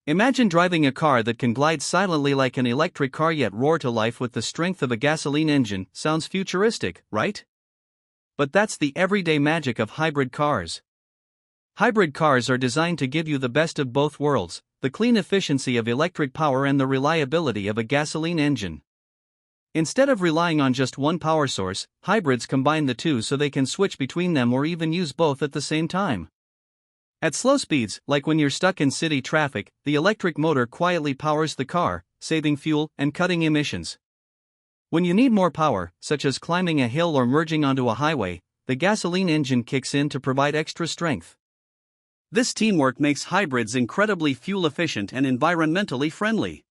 Imagine driving a car that can glide silently like an electric car yet roar to life with the strength of a gasoline engine. Sounds futuristic, right? But that's the everyday magic of hybrid cars. Hybrid cars are designed to give you the best of both worlds, the clean efficiency of electric power and the reliability of a gasoline engine. Instead of relying on just one power source, hybrids combine the two so they can switch between them or even use both at the same time. At slow speeds, like when you're stuck in city traffic, the electric motor quietly powers the car, saving fuel and cutting emissions. When you need more power, such as climbing a hill or merging onto a highway, the gasoline engine kicks in to provide extra strength. This teamwork makes hybrids incredibly fuel efficient and environmentally friendly.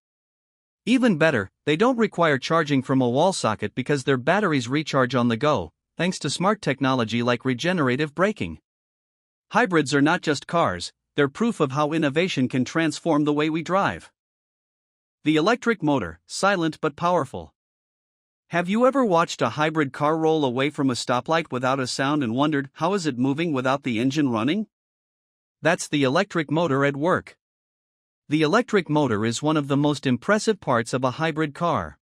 Even better, they don't require charging from a wall socket because their batteries recharge on the go, thanks to smart technology like regenerative braking. Hybrids are not just cars, they're proof of how innovation can transform the way we drive. The electric motor, silent but powerful. Have you ever watched a hybrid car roll away from a stoplight without a sound and wondered, how is it moving without the engine running? That's the electric motor at work. The electric motor is one of the most impressive parts of a hybrid car.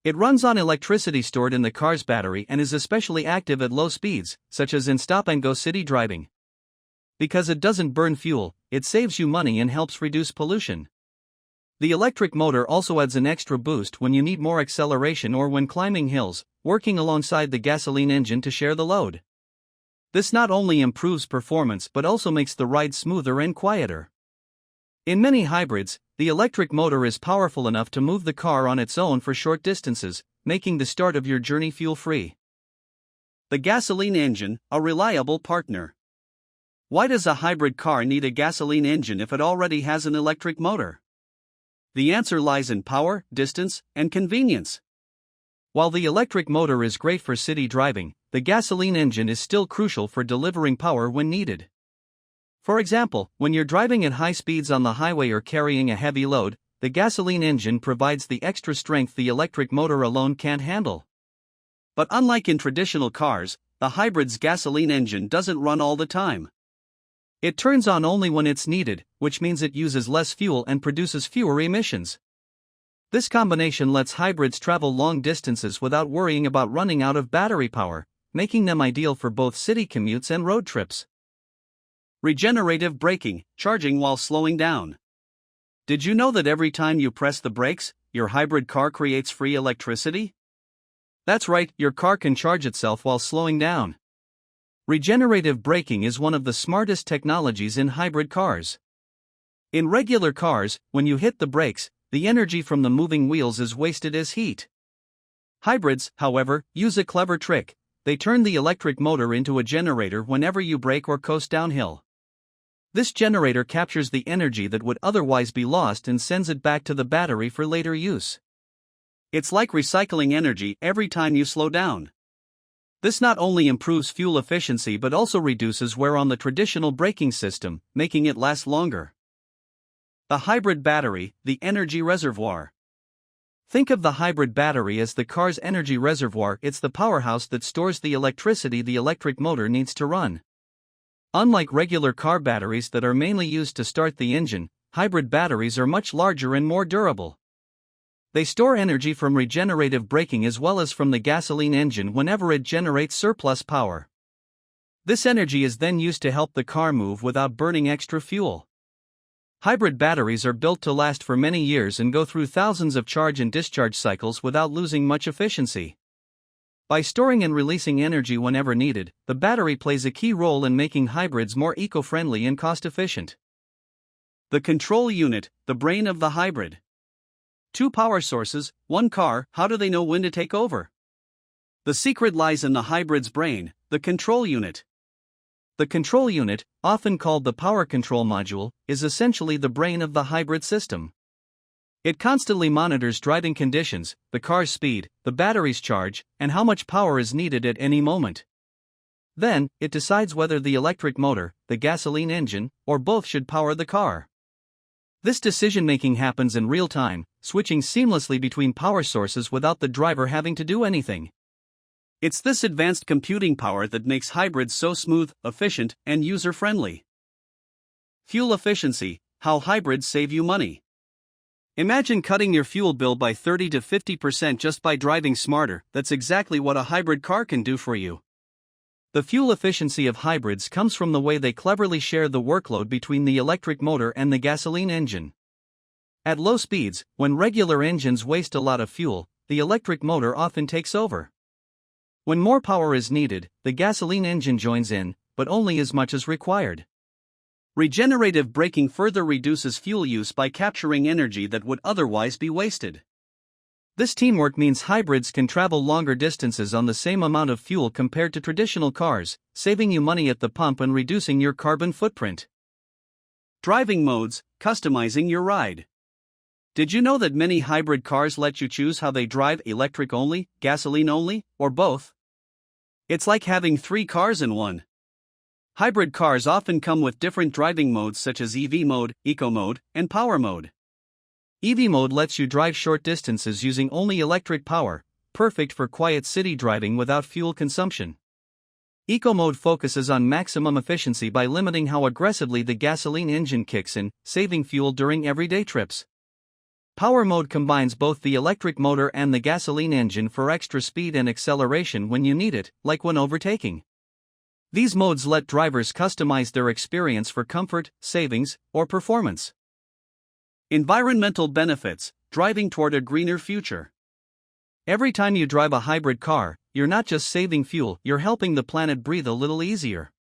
It runs on electricity stored in the car's battery and is especially active at low speeds, such as in stop-and-go city driving. Because it doesn't burn fuel, it saves you money and helps reduce pollution. The electric motor also adds an extra boost when you need more acceleration or when climbing hills, working alongside the gasoline engine to share the load. This not only improves performance but also makes the ride smoother and quieter. In many hybrids, the electric motor is powerful enough to move the car on its own for short distances, making the start of your journey fuel-free. The gasoline engine, a reliable partner. Why does a hybrid car need a gasoline engine if it already has an electric motor? The answer lies in power, distance, and convenience. While the electric motor is great for city driving, the gasoline engine is still crucial for delivering power when needed. For example, when you're driving at high speeds on the highway or carrying a heavy load, the gasoline engine provides the extra strength the electric motor alone can't handle. But unlike in traditional cars, the hybrid's gasoline engine doesn't run all the time. It turns on only when it's needed, which means it uses less fuel and produces fewer emissions. This combination lets hybrids travel long distances without worrying about running out of battery power, making them ideal for both city commutes and road trips. Regenerative braking, charging while slowing down. Did you know that every time you press the brakes, your hybrid car creates free electricity? That's right, your car can charge itself while slowing down. Regenerative braking is one of the smartest technologies in hybrid cars. In regular cars, when you hit the brakes, the energy from the moving wheels is wasted as heat. Hybrids, however, use a clever trick. They turn the electric motor into a generator whenever you brake or coast downhill. This generator captures the energy that would otherwise be lost and sends it back to the battery for later use. It's like recycling energy every time you slow down. This not only improves fuel efficiency but also reduces wear on the traditional braking system, making it last longer. The hybrid battery, the energy reservoir. Think of the hybrid battery as the car's energy reservoir. It's the powerhouse that stores the electricity the electric motor needs to run. Unlike regular car batteries that are mainly used to start the engine, hybrid batteries are much larger and more durable. They store energy from regenerative braking as well as from the gasoline engine whenever it generates surplus power. This energy is then used to help the car move without burning extra fuel. Hybrid batteries are built to last for many years and go through thousands of charge and discharge cycles without losing much efficiency. By storing and releasing energy whenever needed, the battery plays a key role in making hybrids more eco-friendly and cost-efficient. The control unit, the brain of the hybrid. Two power sources, one car, how do they know when to take over? The secret lies in the hybrid's brain, the control unit. The control unit, often called the power control module, is essentially the brain of the hybrid system. It constantly monitors driving conditions, the car's speed, the battery's charge, and how much power is needed at any moment. Then, it decides whether the electric motor, the gasoline engine, or both should power the car. This decision-making happens in real time, switching seamlessly between power sources without the driver having to do anything. It's this advanced computing power that makes hybrids so smooth, efficient, and user-friendly. Fuel efficiency, how hybrids save you money. Imagine cutting your fuel bill by 30 to 50% just by driving smarter. That's exactly what a hybrid car can do for you. The fuel efficiency of hybrids comes from the way they cleverly share the workload between the electric motor and the gasoline engine. At low speeds, when regular engines waste a lot of fuel, the electric motor often takes over. When more power is needed, the gasoline engine joins in, but only as much as required. Regenerative braking further reduces fuel use by capturing energy that would otherwise be wasted. This teamwork means hybrids can travel longer distances on the same amount of fuel compared to traditional cars, saving you money at the pump and reducing your carbon footprint. Driving modes, customizing your ride. Did you know that many hybrid cars let you choose how they drive: electric only, gasoline only, or both? It's like having 3 cars in one. Hybrid cars often come with different driving modes such as EV mode, Eco mode, and Power mode. EV mode lets you drive short distances using only electric power, perfect for quiet city driving without fuel consumption. Eco mode focuses on maximum efficiency by limiting how aggressively the gasoline engine kicks in, saving fuel during everyday trips. Power mode combines both the electric motor and the gasoline engine for extra speed and acceleration when you need it, like when overtaking. These modes let drivers customize their experience for comfort, savings, or performance. Environmental benefits, driving toward a greener future. Every time you drive a hybrid car, you're not just saving fuel, you're helping the planet breathe a little easier.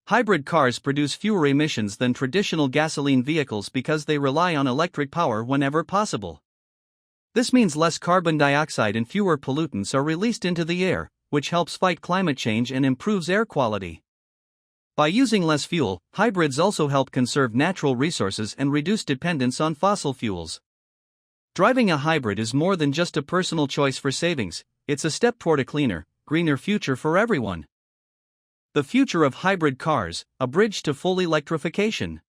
Hybrid cars produce fewer emissions than traditional gasoline vehicles because they rely on electric power whenever possible. This means less carbon dioxide and fewer pollutants are released into the air, which helps fight climate change and improves air quality. By using less fuel, hybrids also help conserve natural resources and reduce dependence on fossil fuels. Driving a hybrid is more than just a personal choice for savings, it's a step toward a cleaner, greener future for everyone. The future of hybrid cars, a bridge to full electrification.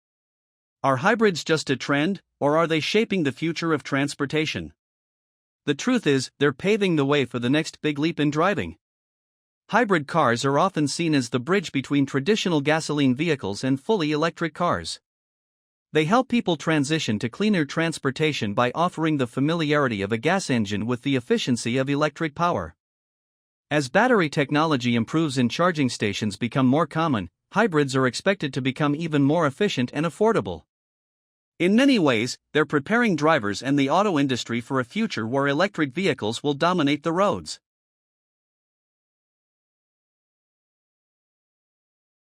Are hybrids just a trend, or are they shaping the future of transportation? The truth is, they're paving the way for the next big leap in driving. Hybrid cars are often seen as the bridge between traditional gasoline vehicles and fully electric cars. They help people transition to cleaner transportation by offering the familiarity of a gas engine with the efficiency of electric power. As battery technology improves and charging stations become more common, hybrids are expected to become even more efficient and affordable. In many ways, they're preparing drivers and the auto industry for a future where electric vehicles will dominate the roads.